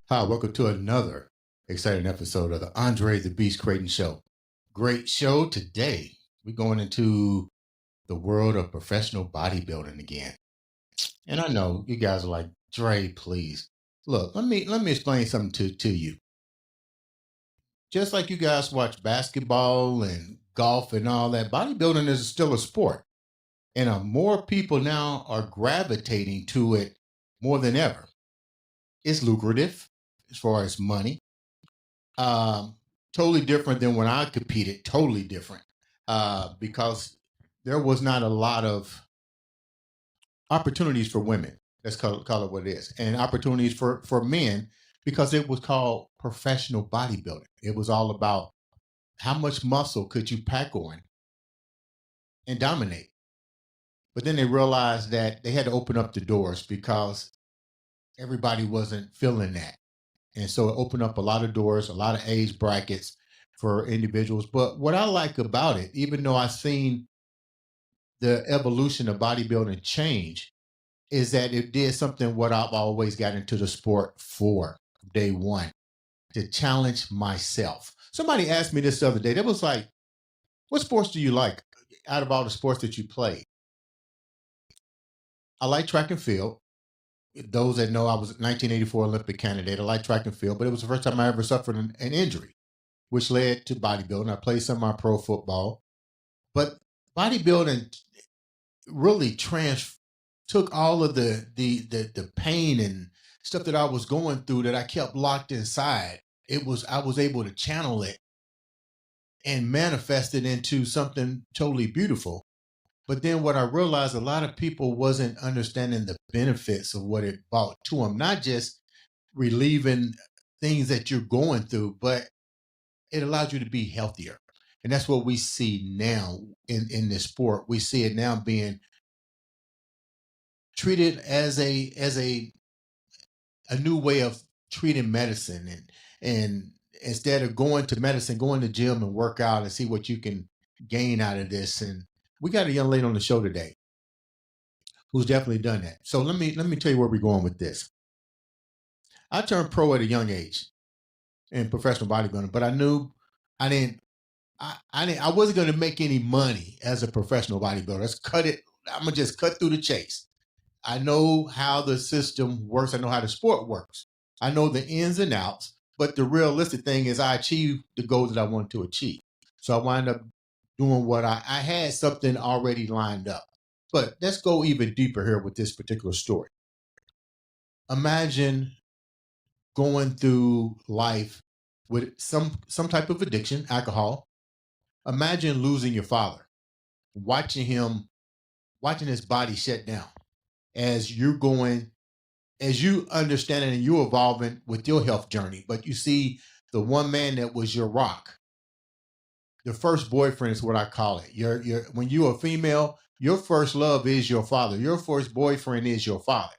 Hi, welcome to another exciting episode of the Andre The Beast Crayton Show. Great show today. We're going into the world of professional bodybuilding again. And I know you guys are like, Dre, please. Look, let me explain something to you. Just like you guys watch basketball and golf and all that, bodybuilding is still a sport. And more people now are gravitating to it more than ever. It's lucrative as far as money. Totally different than when I competed, totally different, because there was not a lot of opportunities for women. Let's call it what it is. And opportunities for men, because it was called professional bodybuilding. It was all about how much muscle could you pack on and dominate. But then they realized that they had to open up the doors because everybody wasn't feeling that. And so it opened up a lot of doors, a lot of age brackets for individuals. But what I like about it, even though I've seen the evolution of bodybuilding change, is that it did something what I've always got into the sport for day one, to challenge myself. Somebody asked me this the other day. They was like, what sports do you like out of all the sports that you played? I like track and field. Those that know, I was a 1984 Olympic candidate. I like track and field, but it was the first time I ever suffered an injury, which led to bodybuilding. I played some of my pro football, but bodybuilding really took all of the pain and stuff that I was going through that I kept locked inside. I was able to channel it and manifest it into something totally beautiful. But then what I realized, a lot of people wasn't understanding the benefits of what it brought to them, not just relieving things that you're going through, but it allows you to be healthier. And that's what we see now in this sport. We see it now being treated as a new way of treating medicine. And instead of going to medicine, go in the gym and work out and see what you can gain out of this. And we got a young lady on the show today who's definitely done that. So let me tell you where we're going with this. I turned pro at a young age in professional bodybuilding, but I knew I wasn't going to make any money as a professional bodybuilder. Let's cut it. I'm gonna just cut through the chase. I know how the system works. I know how the sport works. I know the ins and outs, but the realistic thing is I achieved the goals that I wanted to achieve. So I wound up doing what I had something already lined up. But let's go even deeper here with this particular story. Imagine going through life with some type of addiction, alcohol. Imagine losing your father, watching his body shut down as you understand it and you evolving with your health journey. But you see the one man that was your rock, the first boyfriend is what I call it. When you're a female, your first love is your father. Your first boyfriend is your father.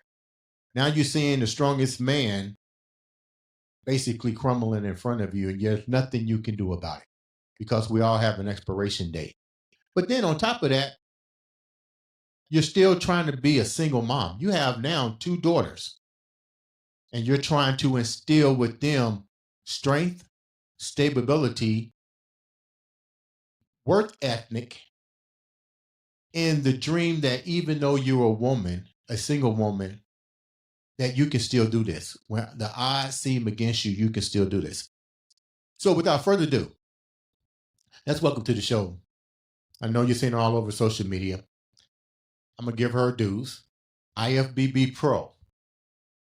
Now you're seeing the strongest man basically crumbling in front of you, and there's nothing you can do about it because we all have an expiration date. But then on top of that, you're still trying to be a single mom. You have now 2 daughters, and you're trying to instill with them strength, stability, work ethic, and the dream that even though you're a woman, a single woman, that you can still do this. When the odds seem against you, you can still do this. So without further ado, let's welcome to the show. I know you're seeing her all over social media. I'm going to give her dues. IFBB Pro,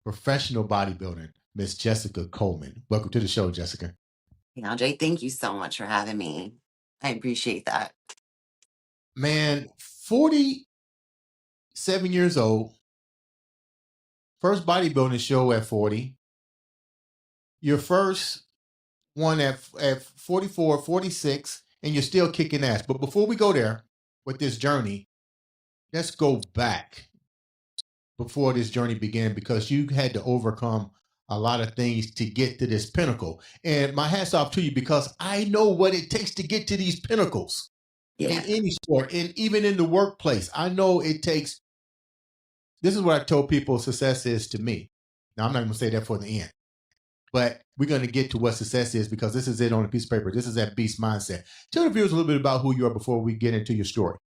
professional bodybuilding, Miss Jessica Coleman. Welcome to the show, Jessica. Hey, Andre, thank you so much for having me. I appreciate that. Man, 47 years old, first bodybuilding show at 40, your first one at 44, 46, and you're still kicking ass. But before we go there with this journey, let's go back before this journey began because you had to overcome a lot of things to get to this pinnacle. And my hat's off to you because I know what it takes to get to these pinnacles in Yeah. any sport and even in the workplace. I know it takes, this is what I told people success is to me. Now, I'm not going to say that for the end, but we're going to get to what success is because this is it on a piece of paper. This is that beast mindset. Tell the viewers a little bit about who you are before we get into your story.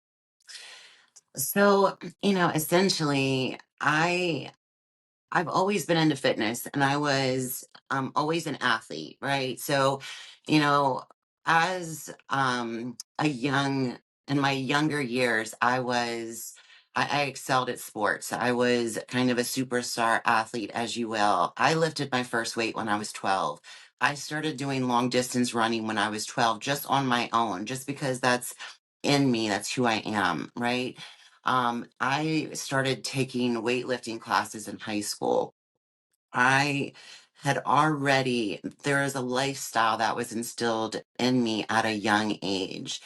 So, essentially, I've always been into fitness and I was always an athlete, right? So, you know, as a young in my younger years, I excelled at sports. I was kind of a superstar athlete, as you will. I lifted my first weight when I was 12. I started doing long distance running when I was 12, just on my own, just because that's in me, that's who I am, right? I started taking weightlifting classes in high school. I had already, there is a lifestyle that was instilled in me at a young age.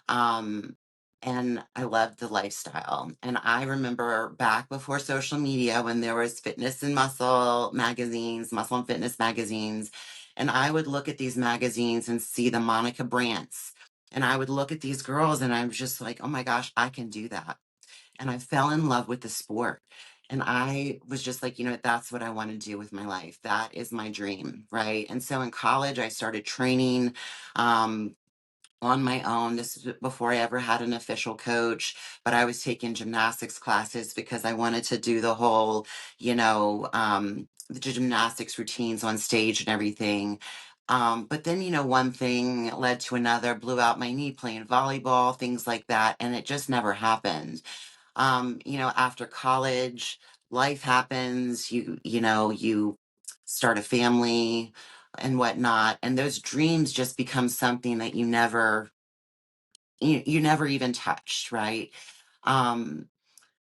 Um, and I loved the lifestyle. And I remember back before social media when there was fitness and muscle magazines, muscle and fitness magazines. And I would look at these magazines and see the Monica Brandts. And I would look at these girls and I was just like, oh my gosh, I can do that. And I fell in love with the sport. And I was just like, that's what I want to do with my life. That is my dream. Right. And so in college, I started training um, on my own. This is before I ever had an official coach, but I was taking gymnastics classes because I wanted to do the whole, the gymnastics routines on stage and everything. But then, one thing led to another, blew out my knee playing volleyball, things like that. And it just never happened. After college, life happens, you start a family and whatnot, and those dreams just become something that you never even touched, right? Um,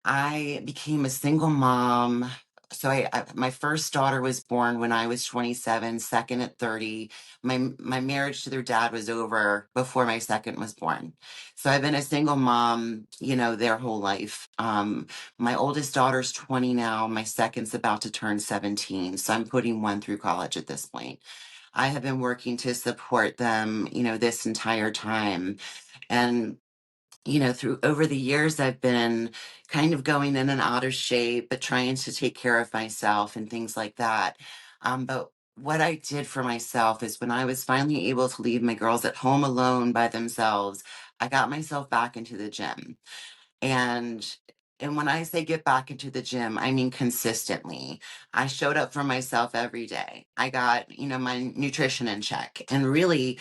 I became a single mom. So my first daughter was born when I was 27, second at 30. My marriage to their dad was over before my second was born. So I've been a single mom, their whole life. My oldest daughter's 20 now. My second's about to turn 17. So I'm putting one through college at this point. I have been working to support them, this entire time. And through over the years, I've been kind of going in and out of shape, but trying to take care of myself and things like that. But what I did for myself is when I was finally able to leave my girls at home alone by themselves, I got myself back into the gym. And and when I say get back into the gym, I mean consistently. I showed up for myself every day. I got, my nutrition in check. And really,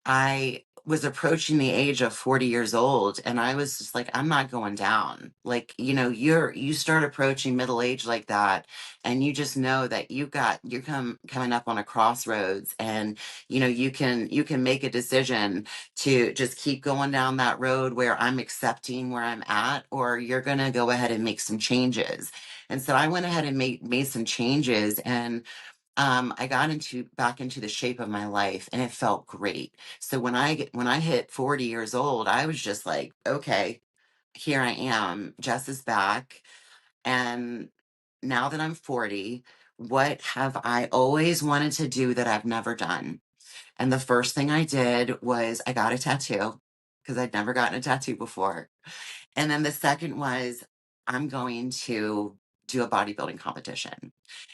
I was approaching the age of 40 years old and I was just like, I'm not going down. Like, you start approaching middle age like that and you just know that you're coming up on a crossroads and you can make a decision to just keep going down that road where I'm accepting where I'm at, or you're gonna go ahead and make some changes. And so I went ahead and made some changes, and I got into back into the shape of my life and it felt great. So when I hit 40 years old, I was just like, okay, here I am. Jess is back. And now that I'm 40, what have I always wanted to do that I've never done? And the first thing I did was I got a tattoo because I'd never gotten a tattoo before. And then the second was I'm going to do a bodybuilding competition.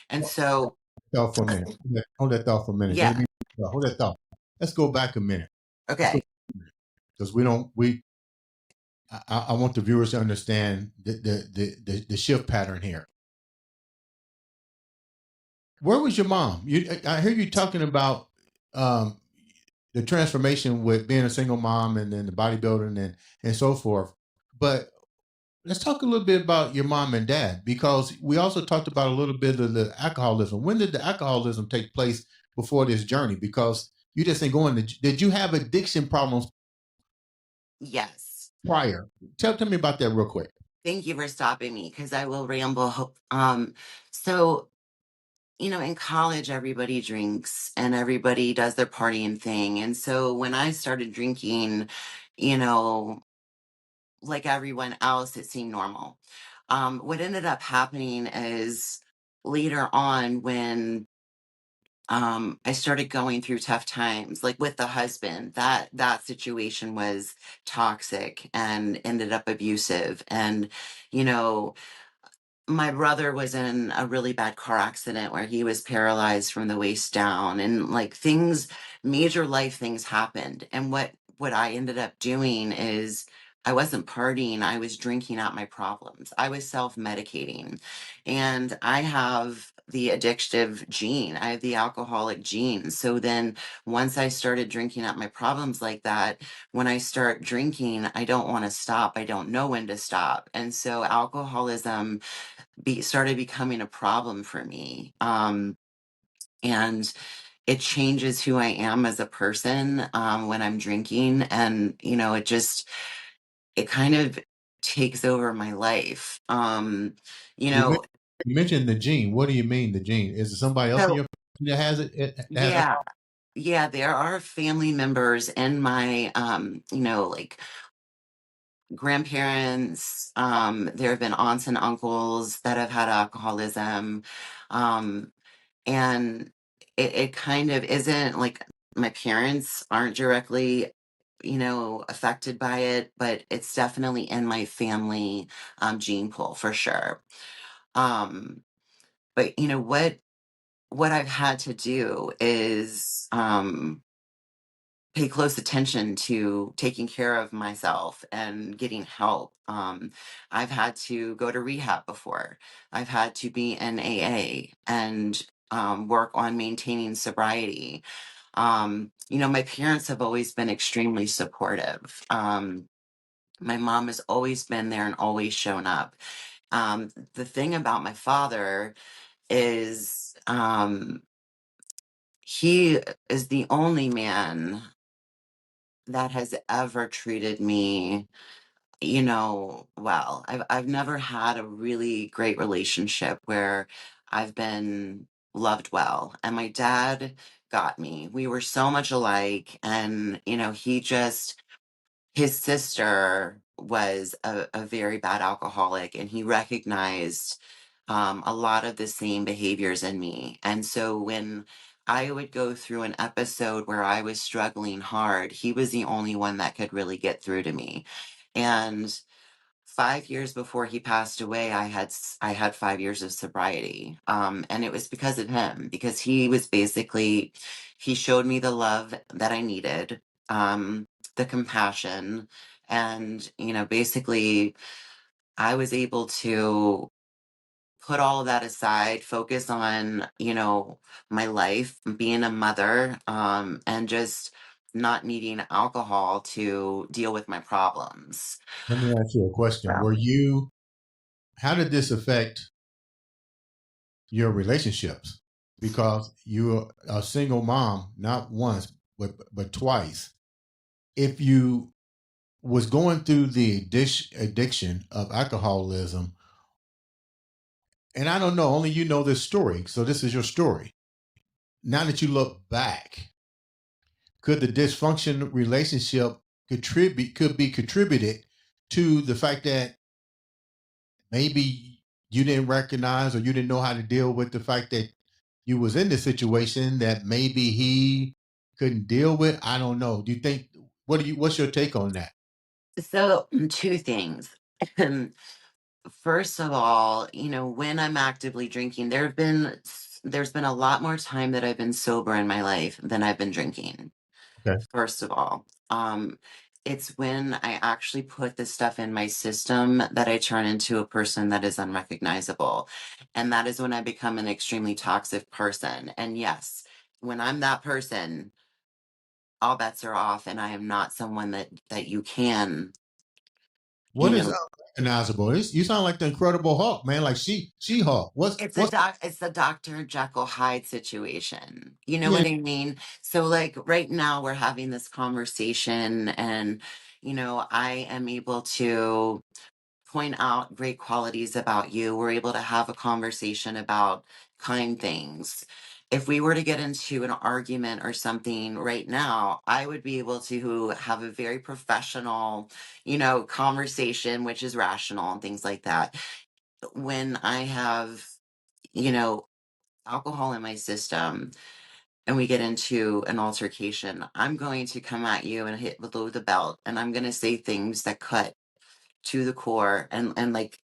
And so, Thought for a minute. Hold that thought for a minute. yeah, Hold that thought. Let's go back a minute. Let's go okay. because we don't we. I want the viewers to understand the shift pattern here. Where was your mom? I hear you talking about um, the transformation with being a single mom and then the bodybuilding and so forth. But let's talk a little bit about your mom and dad because we also talked about a little bit of the alcoholism. When did the alcoholism take place before this journey? Because you just ain't going to. Did you have addiction problems Yes. prior? Tell me about that real quick. Thank you for stopping me because I will ramble. So, in college, everybody drinks and everybody does their partying thing. And so when I started drinking, you know, like everyone else, it seemed normal. What ended up happening is later on when I started going through tough times, like with the husband, that situation was toxic and ended up abusive. And, you know, my brother was in a really bad car accident where he was paralyzed from the waist down, and like things, major life things happened. And what I ended up doing is I wasn't partying, I was drinking out my problems. I was self-medicating. And I have the addictive gene. I have the alcoholic gene. So then once I started drinking out my problems like that, when I start drinking, I don't want to stop. I don't know when to stop. And so alcoholism started becoming a problem for me. And it changes who I am as a person when I'm drinking. And, it kind of takes over my life. You You, men- know, you mentioned the gene. What do you mean the gene? Is it somebody else in so your family that has that has yeah, alcohol? yeah, there are family members in my, like grandparents. There have been aunts and uncles that have had alcoholism. Um, and it kind of isn't like my parents aren't directly affected by it, but it's definitely in my family gene pool for sure. um but what I've had to do is pay close attention to taking care of myself and getting help. I've had to go to rehab before. I've had to be in AA and work on maintaining sobriety. My parents have always been extremely supportive. My mom has always been there and always shown up. The thing about my father is he is the only man that has ever treated me, well. I've never had a really great relationship where I've been loved well. And my dad got me. We were so much alike. And, his sister was a very bad alcoholic, and he recognized a lot of the same behaviors in me. And so when I would go through an episode where I was struggling hard, he was the only one that could really get through to me. And 5 years before he passed away, I had 5 years of sobriety, and it was because of him. Because he showed me the love that I needed, the compassion, and basically, I was able to put all of that aside, focus on my life, being a mother, and just not needing alcohol to deal with my problems. Let me ask you a question. How did this affect your relationships? Because you're a single mom, not once, but twice. If you was going through the addiction of alcoholism, and I don't know, only you know this story, so this is your story. Now that you look back, could the dysfunction relationship could be contributed to the fact that maybe you didn't recognize or you didn't know how to deal with the fact that you was in this situation that maybe he couldn't deal with? I don't know. Do you think what's your take on that? So, two things. First of all, when I'm actively drinking, there's been a lot more time that I've been sober in my life than I've been drinking. Okay. First of all, it's when I actually put this stuff in my system that I turn into a person that is unrecognizable. And that is when I become an extremely toxic person. And yes, when I'm that person, all bets are off, and I am not someone that you can, you What is know, unrecognizable? You sound like the Incredible Hulk, man. Like she Hulk. What's It's the Dr. Jekyll Hyde situation. You know yeah? what I mean? So like right now we're having this conversation, and I am able to point out great qualities about you. We're able to have a conversation about kind things. if we were to get into an argument or something right now, I would be able to have a very professional, conversation, which is rational and things like that. When I have, you know, alcohol in my system and we get into an altercation, I'm going to come at you and hit below the belt, and I'm going to say things that cut to the core, and like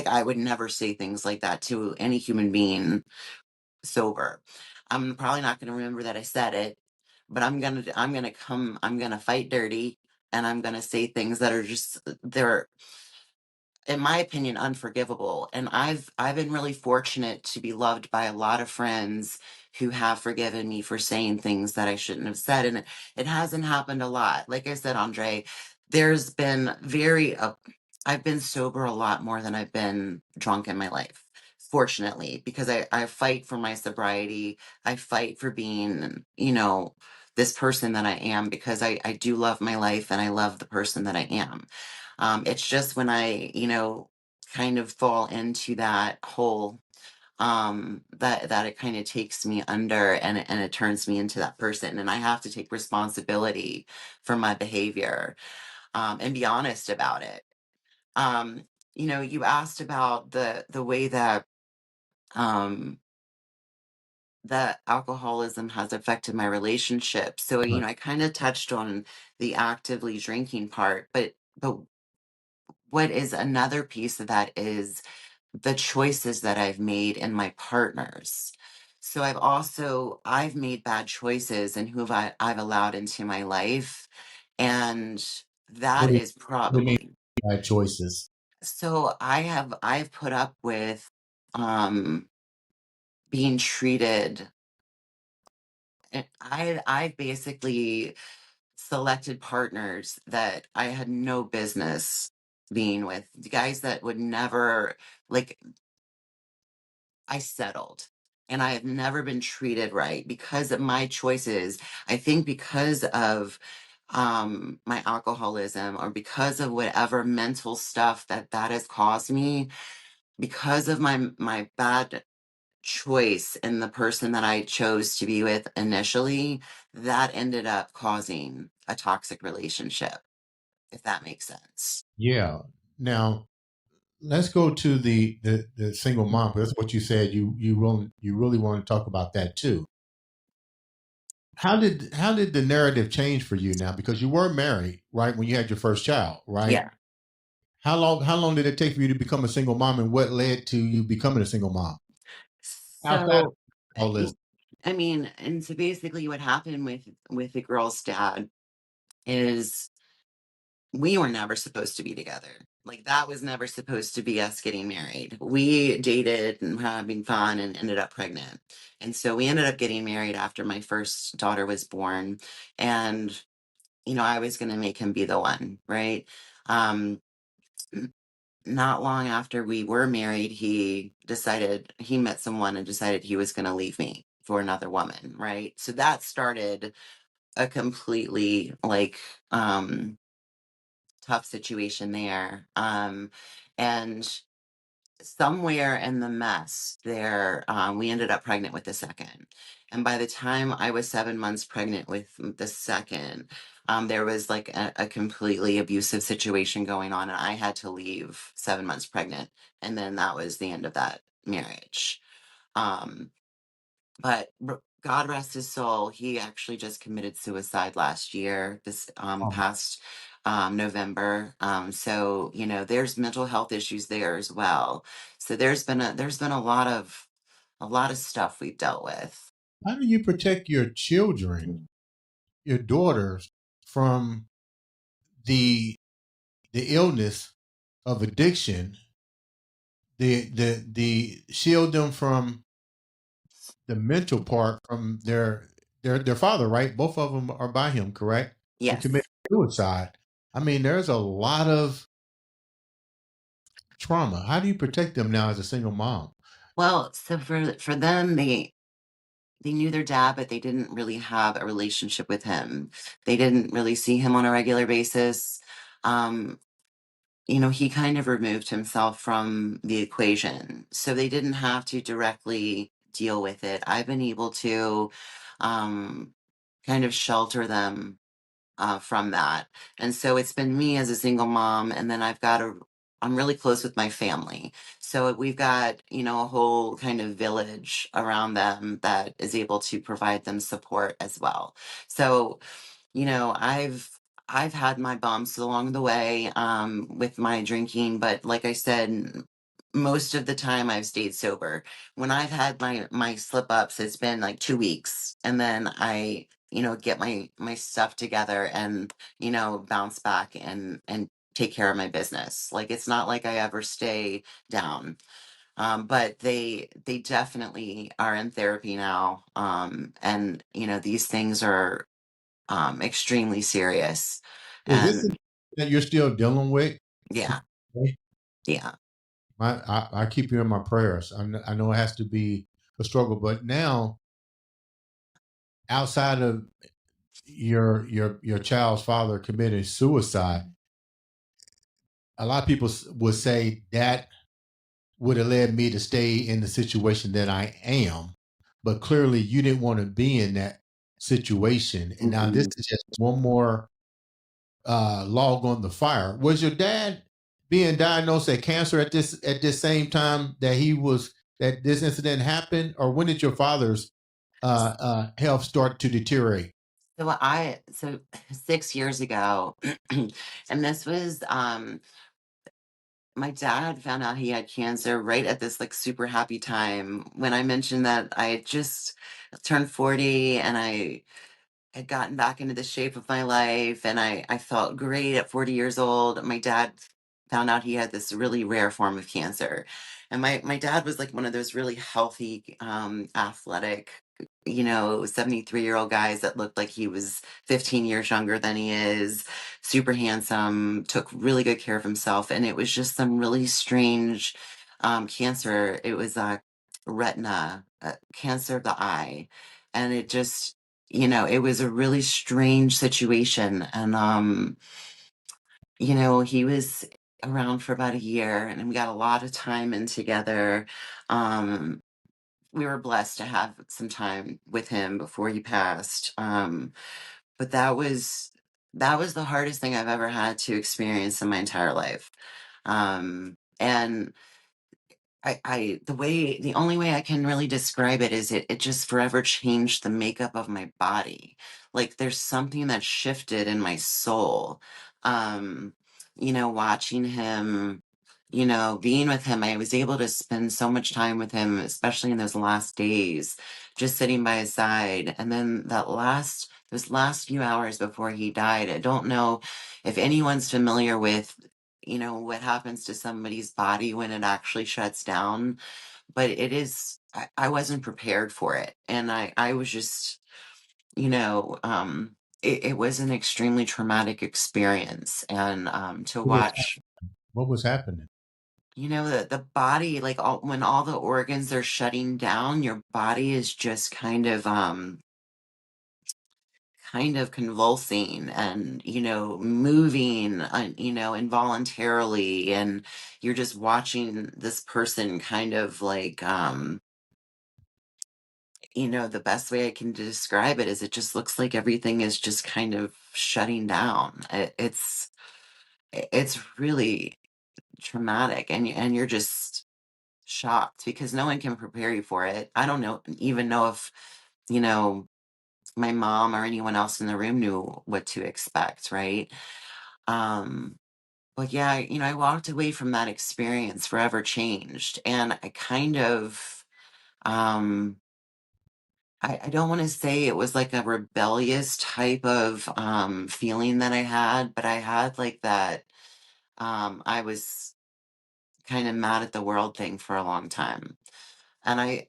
I would never say things like that to any human being sober. I'm probably not going to remember that I said it, but I'm going to fight dirty, and I'm going to say things that are just, they're, in my opinion, unforgivable. And I've been really fortunate to be loved by a lot of friends who have forgiven me for saying things that I shouldn't have said. And it hasn't happened a lot. Like I said, Andre, there's been I've been sober a lot more than I've been drunk in my life. Fortunately, because I fight for my sobriety. I fight for being, this person that I am, because I do love my life and I love the person that I am. It's just when I, kind of fall into that hole, that it kind of takes me under, and it turns me into that person. And I have to take responsibility for my behavior, and be honest about it. Um, you asked about the way um, that alcoholism has affected my relationship. So, Right. I kind of touched on the actively drinking part, but what is another piece of that is the choices that I've made in my partners. So I've made bad choices and I've allowed into my life. And What that do is what do you mean probably, by choices? so I've put up with um being treated. I basically selected partners that I had no business being with. The guys that would never, like, I settled, and I have never been treated right because of my choices. I think because of my alcoholism, or because of whatever mental stuff that has caused me, because of my bad choice in the person that I chose to be with initially, that ended up causing a toxic relationship, if that makes sense. Yeah. Now let's go to the single mom. That's what you said. You really want to talk about that too. How did the narrative change for you now? Because you were married, right, when you had your first child, right? Yeah. How long did it take for you to become a single mom, and what led to you becoming a single mom outside of So, all this? I mean, and so basically, what happened with the girl's dad is we were never supposed to be together. Like, that was never supposed to be us getting married. We dated and having fun and ended up pregnant. And so we ended up getting married after my first daughter was born. And, I was going to make him be the one, right? Um, n- Not long after we were married, he met someone and decided he was going to leave me for another woman, right? So that started a completely, like, tough situation there. And somewhere in the mess there, we ended up pregnant with the second. And by the time I was 7 months pregnant with the second, there was like a completely abusive situation going on, and I had to leave 7 months pregnant. And then that was the end of that marriage. Um, but God rest his soul, he actually just committed suicide last year, this Oh, past November. So there's mental health issues there as well. So there's been a lot of stuff we've dealt with. how do you protect your children, your daughters, from the the illness of addiction, the shield them from the mental part from their father, right? Both of them are by him, correct? Who Yes. committed suicide. I mean, there's a lot of trauma. How do you protect them now as a single mom? Well, so for them, they knew their dad, but they didn't really have a relationship with him. They didn't really see him on a regular basis. Um, he kind of removed himself from the equation. So they didn't have to directly. deal with it. I've been able to um, kind of shelter them from that. And so it's been me as a single mom, and then I'm really close with my family. So we've got, a whole kind of village around them that is able to provide them support as well. So I've had my bumps along the way with my drinking, but like I said, most of the time I've stayed sober. When I've had my slip ups, it's been like 2 weeks, and then I get my stuff together and bounce back and take care of my business. Like, it's not like I ever stay down. But they definitely are in therapy now, and these things are extremely serious. Is this And that you're still dealing with? yeah, yeah. I keep you in my prayers. I know it has to be a struggle, but now outside of your child's father committing suicide, a lot of people would say that would have led me to stay in the situation that I am. But clearly, you didn't want to be in that situation, and now this Mm-mm. is just one more log on the fire. Was your dad being diagnosed at cancer at this same time that this incident happened, or when did your father's health start to deteriorate? So 6 years ago, and this was my dad found out he had cancer right at this like super happy time when I mentioned that I had just turned 40 and I had gotten back into the shape of my life, and I felt great at 40 years old. My dad found out he had this really rare form of cancer. And my dad was like one of those really healthy, athletic, 73-year-old guys that looked like he was 15 years younger than he is, super handsome, took really good care of himself. And it was just some really strange cancer. It was retina, cancer of the eye. And it just, it was a really strange situation. And, he was around for about a year, and we got a lot of time in together. Um, we were blessed to have some time with him before he passed. But that was the hardest thing I've ever had to experience in my entire life. And the only way I can really describe it is it just forever changed the makeup of my body. Like, there's something that shifted in my soul. Um, watching him, being with him, I was able to spend so much time with him, especially in those last days, just sitting by his side. And then those last few hours before he died, I don't know if anyone's familiar with what happens to somebody's body when it actually shuts down, but I wasn't prepared for it. And I was just, it was an extremely traumatic experience. And to What was watch, what was happening? the body, like, when all the organs are shutting down, your body is just kind of convulsing and moving involuntarily, and you're just watching this person kind of like the best way I can describe it is it just looks like everything is just kind of shutting down. It's really traumatic, and you're just shocked because no one can prepare you for it. I don't even know if you know my mom or anyone else in the room knew what to expect, right? Um, but yeah, I walked away from that experience forever changed. And I kind of, um, I don't want to say it was like a rebellious type of feeling that I had, but I had like that. I was kind of mad at the world thing for a long time. And I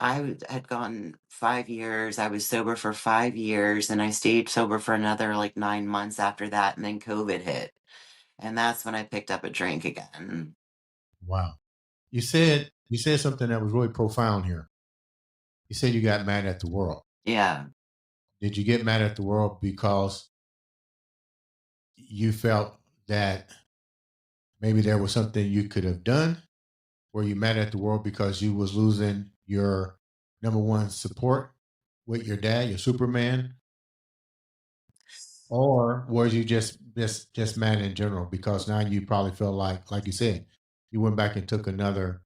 had gone 5 years. I was sober for 5 years, and I stayed sober for another like 9 months after that. And then COVID hit. And that's when I picked up a drink again. Wow. You said something that was really profound here. You said you got mad at the world. Yeah. Did you get mad at the world because you felt that maybe there was something you could have done? Were you mad at the world because you was losing your number one, support with your dad, your Superman, or was you just mad in general because now you probably feel like you said, you went back and took another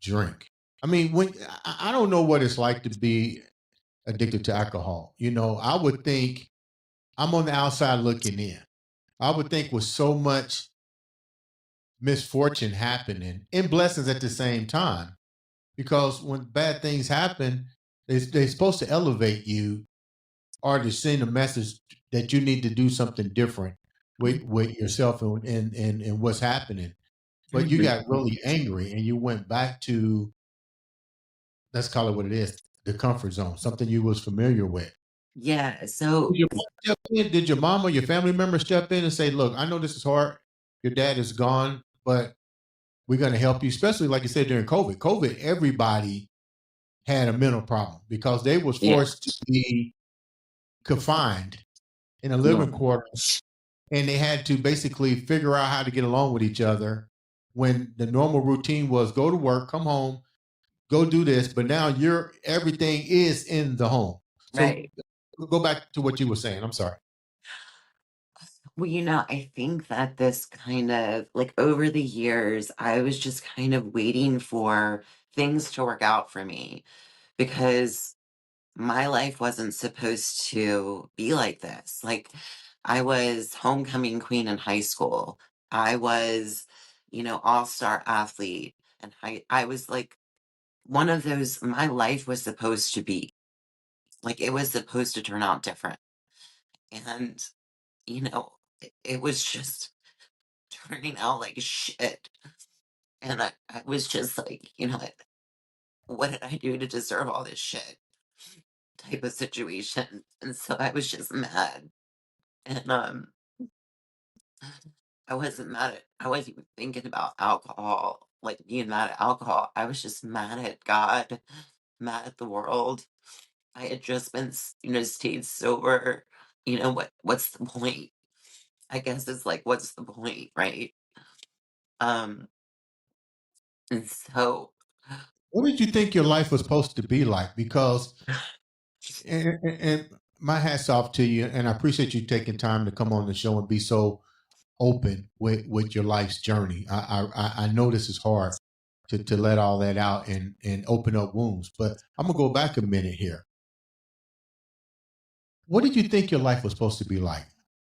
drink. I mean, when I don't know what it's like to be addicted to alcohol. You know, I would think I'm on the outside looking in. I would think with so much misfortune happening and blessings at the same time, because when bad things happen, they're supposed to elevate you or to send a message that you need to do something different with yourself and what's happening. But you Mhm. got really angry and you went back to, let's call it what it is, the comfort zone, something you was familiar with. Yeah. Did So, your mom step in? Did your mom or your family member step in and say, "Look, I know this is hard. Your dad is gone, but we're going to help you." Especially like you said during COVID. COVID, everybody had a mental problem because they was yeah. forced to be confined in a Yeah. living quarters, and they had to basically figure out how to get along with each other. When the normal routine was go to work, come home, go do this, but now you're everything is in the home. So Right. go back to what you were saying. I'm sorry. Well, I think that this kind of like over the years, I was just kind of waiting for things to work out for me because my life wasn't supposed to be like this. Like, I was homecoming queen in high school. I was, all-star athlete. And I was like one of those, my life was supposed to be like, it was supposed to turn out different. And, it was just turning out like shit. And I was just like, what did I do to deserve all this shit type of situation? And so I was just mad. And I wasn't mad at I wasn't even thinking about alcohol, like being mad at alcohol. I was just mad at God, mad at the world. I had just been, stayed sober. What's the point? I guess it's like, what's the point, right? Um, and so What did you think your life was supposed to be like? Because and my hats off to you, and I appreciate you taking time to come on the show and be so open with your life's journey. I know this is hard to let all that out and open up wounds, but I'm gonna go back a minute here. What did you think your life was supposed to be like?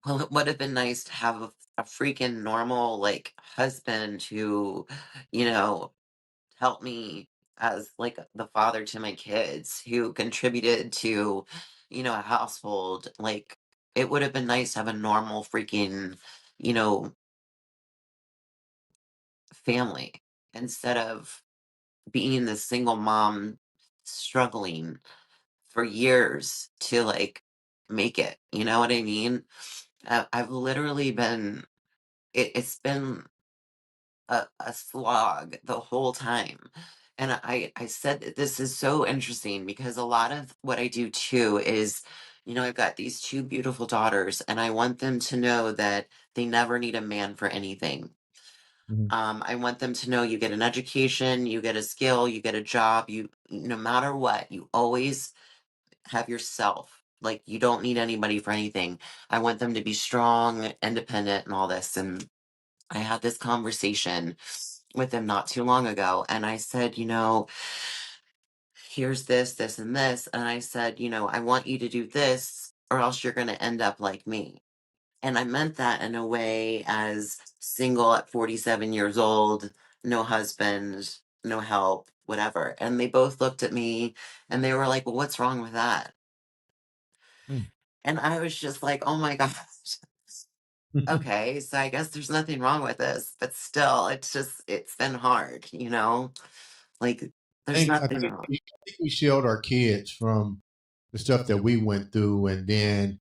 well, it would have been nice to have a freaking normal like husband who, you know, helped me as like the father to my kids, who contributed to, a household. Like, it would have been nice to have a normal freaking, you know, family instead of being the single mom struggling for years to like make it. You know what I mean? I've literally been, it's been a slog the whole time. And I said that this is so interesting because a lot of what I do too is, I've got these two beautiful daughters, and I want them to know that they never need a man for anything. Mhm. I want them to know you get an education, you get a skill, you get a job, no matter what, you always have yourself. Like, you don't need anybody for anything. I want them to be strong, independent, and all this. And I had this conversation with them not too long ago. And I said, here's this, this, and this. And I said, I want you to do this, or else you're going to end up like me. And I meant that in a way as single at 47 years old, no husband, no help, whatever. And they both looked at me and they were like, well, what's wrong with that? Mm. And I was just like, oh my gosh. Okay, so I guess there's nothing wrong with this, but still, it's been hard, Like, there's I nothing think wrong. I think we shield our kids from the stuff that we went through, and then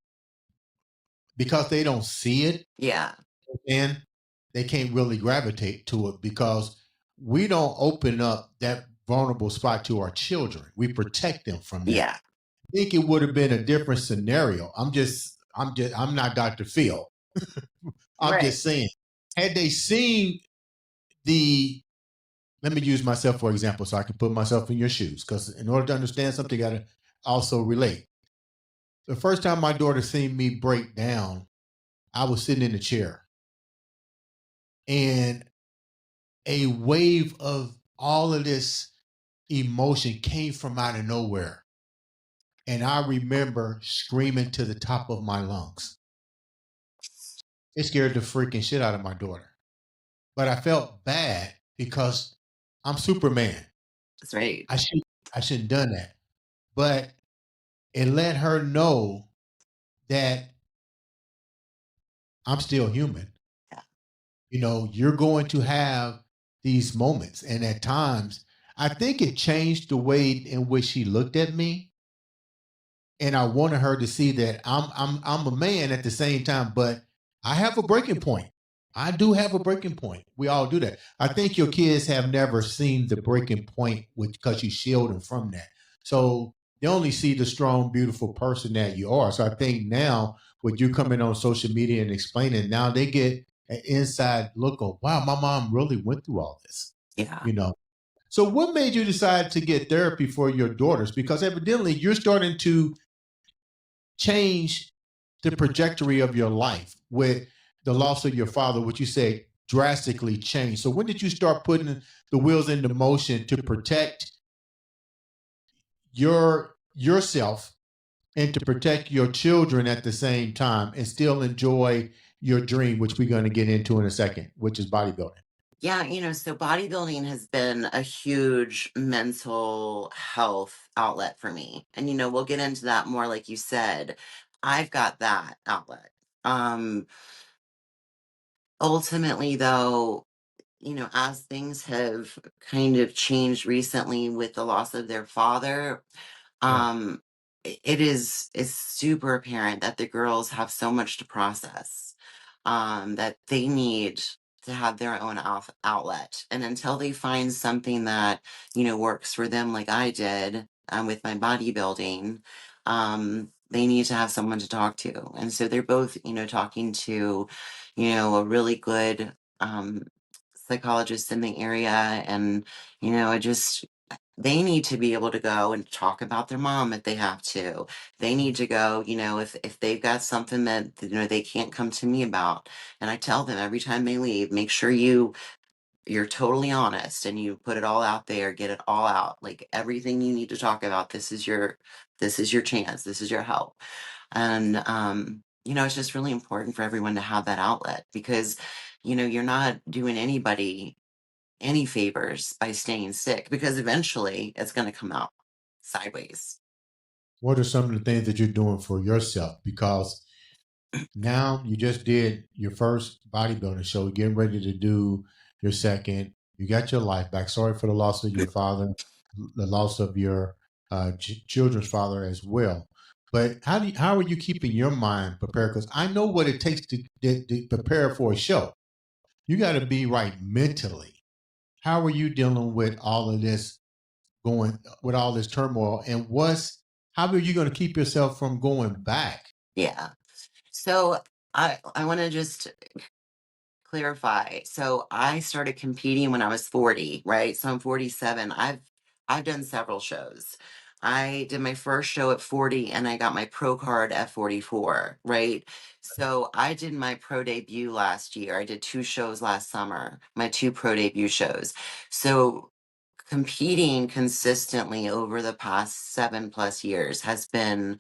because they don't see it, Yeah, and they can't really gravitate to it because we don't open up that vulnerable spot to our children. We protect them from that. yeah, I think it would have been a different scenario. I'm not Dr. Phil. I'm right. just saying, had they seen the let me use myself for example so I can put myself in your shoes. Because in order to understand something, you got to also relate. The first time my daughter seen me break down, I was sitting in a chair and a wave of all of this emotion came from out of nowhere. And I remember screaming to the top of my lungs. It scared the freaking shit out of my daughter. But I felt bad because I'm Superman. That's right. I should I shouldn't done that. But it let her know that I'm still human. Yeah. You know, you're going to have these moments. And at times, I think it changed the way in which she looked at me. And I wanted her to see that I'm a man at the same time, but I have a breaking point. I do have a breaking point. We all do that. I think your kids have never seen the breaking point because you shield them from that. So they only see the strong, beautiful person that you are. So I think now with you coming on social media and explaining, now they get an inside look of, wow, my mom really went through all this, Yeah. you know. So what made you decide to get therapy for your daughters? Because evidently you're starting to change the trajectory of your life with the loss of your father, which you say drastically changed. So when did you start putting the wheels into motion to protect yourself and to protect your children at the same time and still enjoy your dream, which we're going to get into in a second, which is bodybuilding? Yeah, so bodybuilding has been a huge mental health outlet for me. And we'll get into that more like you said. I've got that outlet. Um Ultimately though, as things have kind of changed recently with the loss of their father, Right. it's super apparent that the girls have so much to process, that they need to have their own outlet, and until they find something that works for them like I did, with my bodybuilding, they need to have someone to talk to. And so they're both talking to a really good psychologist in the area. And I just they need to be able to go and talk about their mom if they have to. They need to go, if they've got something that they can't come to me about. And I tell them every time they leave, make sure you're totally honest and you put it all out there, get it all out. Like everything you need to talk about, this is your chance, this is your help. And it's just really important for everyone to have that outlet, because you're not doing anybody any favors by staying sick, because eventually it's going to come out sideways. What are some of the things that you're doing for yourself? Because now you just did your first bodybuilding show, getting ready to do your second. You got your life back. Sorry for the loss of your father, the loss of your children's father as well. But how are you keeping your mind prepared? Because I know what it takes to prepare for a show. You got to be right mentally. How are you dealing with all of this going with all this turmoil? And how are you going to keep yourself from going back? Yeah. So I want to just clarify. So I started competing when I was 40, right? So I'm 47. I've done several shows. I did my first show at 40 and I got my pro card at 44, right? So I did my pro debut last year. I did two shows last summer, my two pro debut shows. So competing consistently over the past 7+ years has been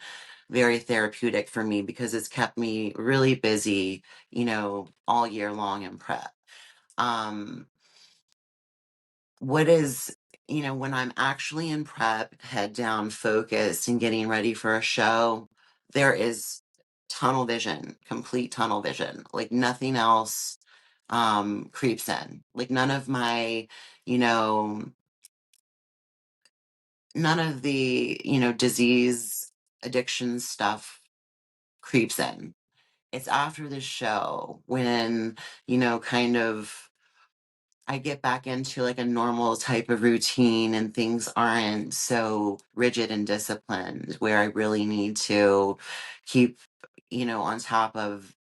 very therapeutic for me, because it's kept me really busy, all year long in prep. Um, what is, when I'm actually in prep, head down, focused, and getting ready for a show, there is tunnel vision, complete tunnel vision. Like nothing else creeps in. Like you know, none of the, disease, addiction stuff creeps in. It's after the show when, kind of I get back into like a normal type of routine and things aren't so rigid and disciplined, where I really need to keep, on top of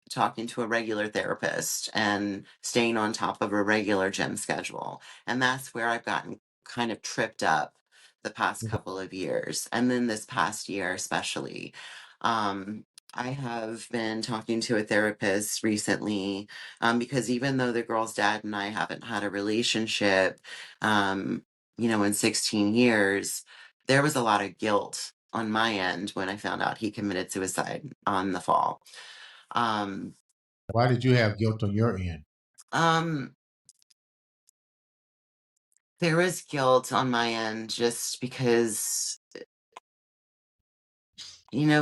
talking to a regular therapist and staying on top of a regular gym schedule. And that's where I've gotten kind of tripped up the past couple of years. And then this past year, especially. Um, I have been talking to a therapist recently because even though the girl's dad and I haven't had a relationship, um, in 16 years, there was a lot of guilt on my end when I found out he committed suicide on the fall. Um, Why did you have guilt on your end? um, there was guilt on my end just because,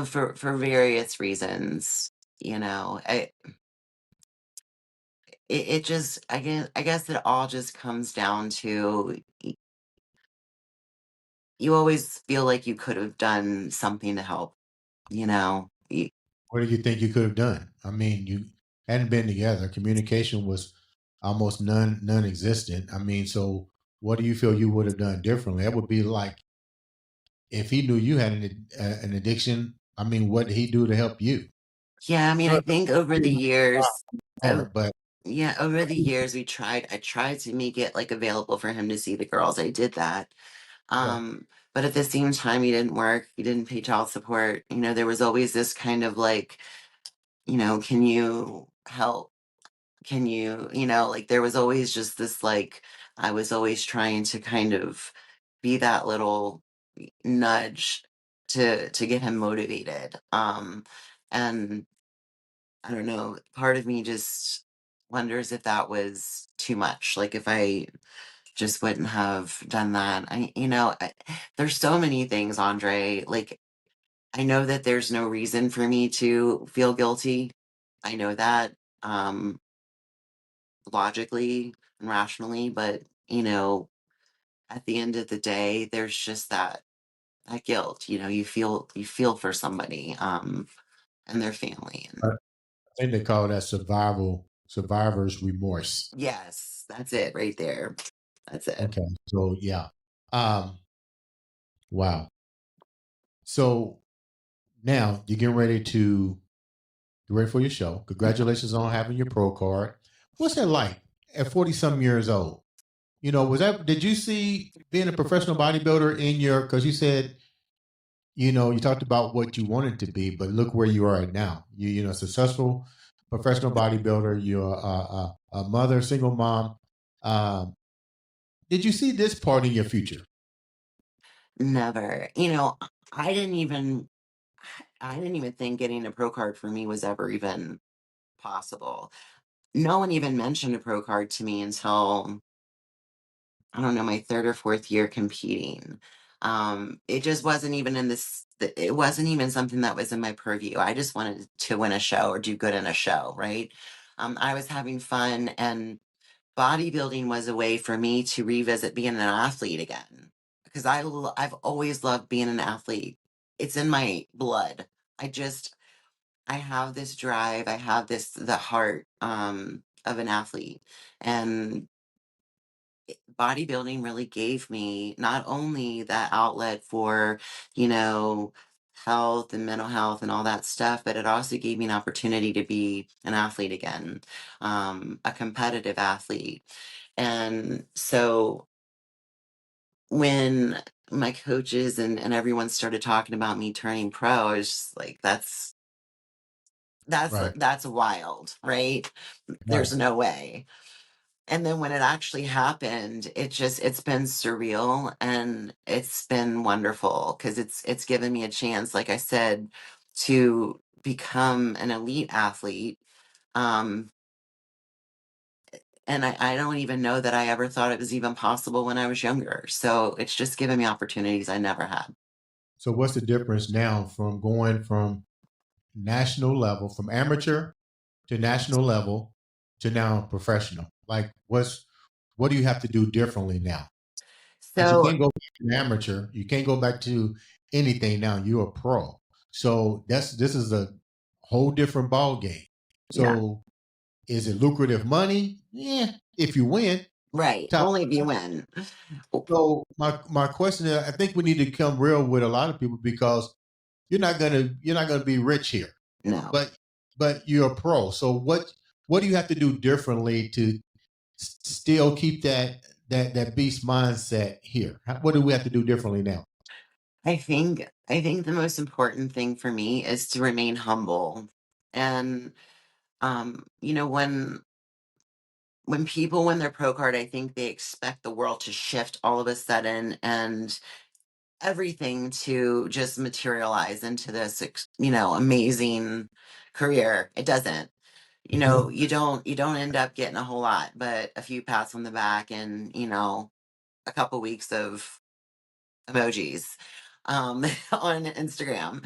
for various reasons, it just, I guess it all just comes down to you always feel like you could have done something to help, you know? What do you think you could have done? I mean, you hadn't been together. Communication was almost non-existent. I mean, so what do you feel you would have done differently? That would be like if he knew you had an addiction. I mean, what did he do to help you? Yeah, I mean, I Sure, think over the years, parent, but yeah, over the years I tried to make it like available for him to see the girls. I did that. yeah. But at the same time, he didn't work. He didn't pay child support. There was always this kind of like, can you help? Can you, like there was always just this like, I was always trying to kind of be that little nudge to get him motivated. And I don't know, part of me just wonders if that was too much. Like if I just wouldn't have done that. There's so many things, Andre. Like, I know that there's no reason for me to feel guilty. I know that um, logically and rationally, but at the end of the day, there's just that guilt. You feel for somebody and their family, I and think they call that survivor's remorse. yes, that's it right there. That's it. Okay, so yeah, um, wow. So now you're getting ready to get ready for your show. Congratulations on having your pro card. What's that like at 40 some years old? Was that, did you see being a professional bodybuilder in your, because you said, you talked about what you wanted to be, but look where you are right now. Successful professional bodybuilder, you're a mother, single mom. Um, did you see this part in your future? Never. I didn't even I didn't even think getting a pro card for me was ever even possible. No one even mentioned a pro card to me until I don't know, my third or fourth year competing. It just wasn't even it wasn't even something that was in my purview. I just wanted to win a show or do good in a show, right? I was having fun, and bodybuilding was a way for me to revisit being an athlete again because I've always loved being an athlete. It's in my blood. I have this drive. I have the heart of an athlete, and bodybuilding really gave me not only that outlet for, you know, health and mental health and all that stuff, but it also gave me an opportunity to be an athlete again, a competitive athlete. And so when my coaches and everyone started talking about me turning pro, I was just like, Right, that's wild, right? right. There's no way. And then when it actually happened, it's been surreal and it's been wonderful because it's given me a chance, like I said, to become an elite athlete. Um, and I don't even know that I ever thought it was even possible when I was younger. So it's just given me opportunities I never had. So what's the difference now from going from national level, from amateur to national level to now professional? Like, what do you have to do differently now? Because you So can't go back to amateur, you can't go back to anything now. You're a pro, so this is a whole different ball game. yeah, So, is it lucrative money? Yeah, if you win. right. Top. Only if you win. So my question is, I think we need to come real with a lot of people because you're not gonna be rich here, No. but but you're a pro. So what do you have to do differently to still keep that beast mindset here? What do we have to do differently now? I think the most important thing for me is to remain humble. And when people win their pro card, I think they expect the world to shift all of a sudden and everything to just materialize into this amazing career. It doesn't. You don't end up getting a whole lot, but a few pats on the back and a couple weeks of emojis on Instagram.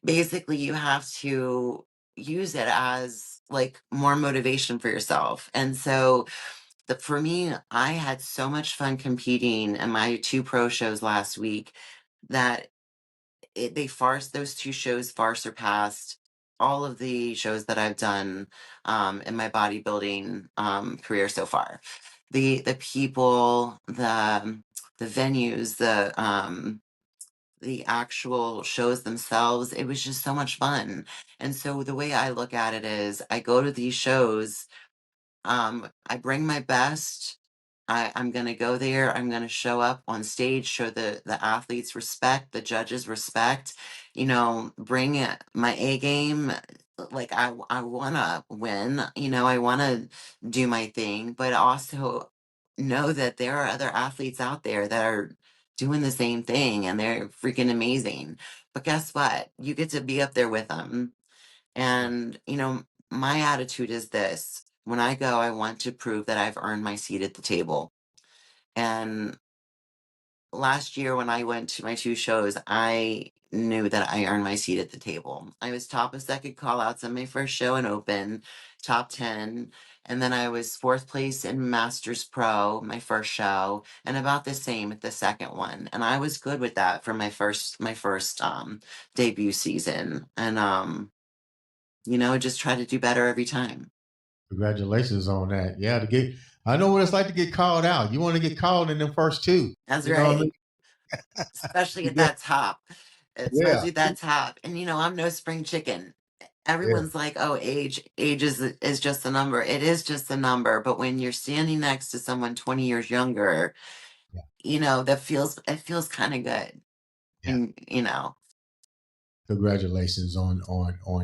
Basically, you have to use it as like more motivation for yourself. And so for me, I had so much fun competing in my two pro shows last week that those two shows far surpassed all of the shows that I've done in my bodybuilding career so far. The people, the venues, the actual shows themselves, it was just so much fun. And so the way I look at it is I go to these shows, I bring my best. I'm gonna go there. I'm gonna show up on stage, show the athletes respect, the judges respect. Bring my A game. Like I wanna win. I wanna do my thing, but also know that there are other athletes out there that are doing the same thing, and they're freaking amazing. But guess what? You get to be up there with them. And, my attitude is this: when I go, I want to prove that I've earned my seat at the table. And last year, when I went to my two shows, I knew that I earned my seat at the table. I was top of second call outs on my first show in Open, top 10. And then I was fourth place in Masters Pro, my first show, and about the same at the second one. And I was good with that for my first debut season. And just try to do better every time. Congratulations on that. Yeah, I know what it's like to get called out. You want to get called in them first two. That's You know what I right. mean? Especially at Yeah, that top. yeah, Especially at that top. And I'm no spring chicken. yeah, Everyone's like, "Oh, age is just a number." It is just a number, but when you're standing next to someone 20 years younger, yeah, it feels kind of good. yeah. And Congratulations on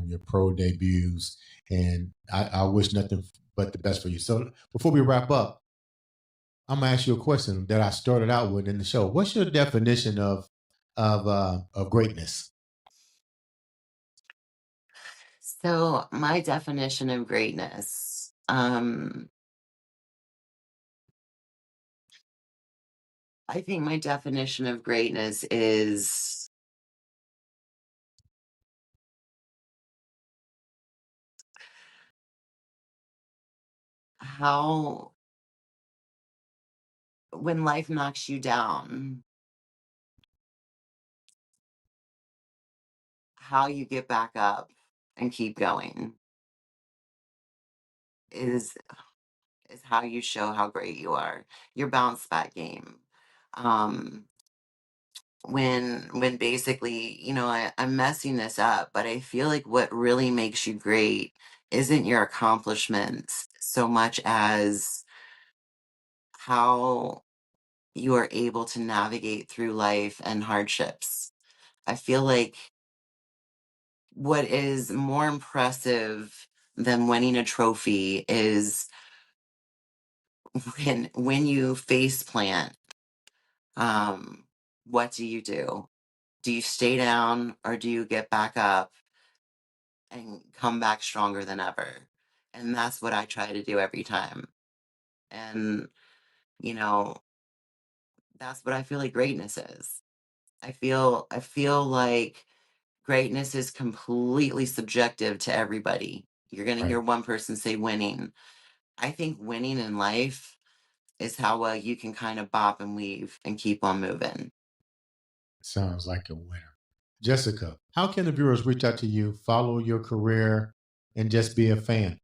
your pro debuts, and I wish nothing but the best for you. So before we wrap up, I'm gonna ask you a question that I started out with in the show. What's your definition of greatness? so my definition of greatness, I think my definition of greatness is how when life knocks you down, how you get back up and keep going is is how you show how great you are. Your bounce back game. Um, when basically, I'm messing this up, but I feel like what really makes you great isn't your accomplishments so much as how you are able to navigate through life and hardships. I feel like what is more impressive than winning a trophy is when you face plant. What do you do? Do you stay down or do you get back up and come back stronger than ever? And that's what I try to do every time. And you know that's what I feel like greatness is. I feel like greatness is completely subjective to everybody. You're going to Right. hear one person say winning. I think winning in life is how well you can kind of bop and weave and keep on moving. Sounds like a winner. Jessica, how can the viewers reach out to you, follow your career, and just be a fan?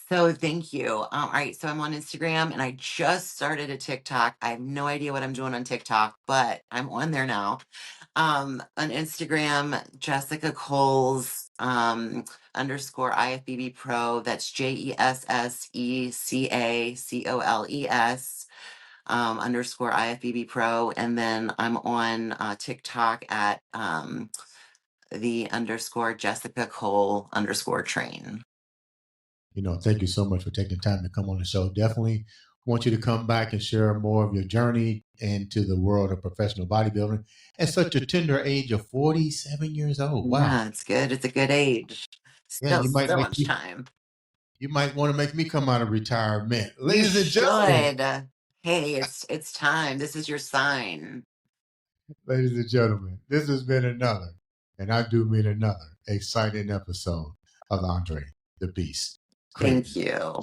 So thank you. All right, so I'm on Instagram and I just started a TikTok. I have no idea what I'm doing on TikTok, but I'm on there now. On Instagram, Jessica Coles Underscore IFBB Pro. That's JESSECACOLES underscore IFBB Pro. And then I'm on TikTok at the underscore Jessica Cole underscore train. Thank you so much for taking time to come on the show. Definitely want you to come back and share more of your journey into the world of professional bodybuilding at such a tender age of 47 years old. Wow. Yeah, it's good. It's a good age. Yeah, Still so much time. You might want to make me come out of retirement. You Ladies and gentlemen. should. Hey, it's time. This is your sign. Ladies and gentlemen, this has been another, and I do mean another, exciting episode of Andre the Beast Crayton. Thank you.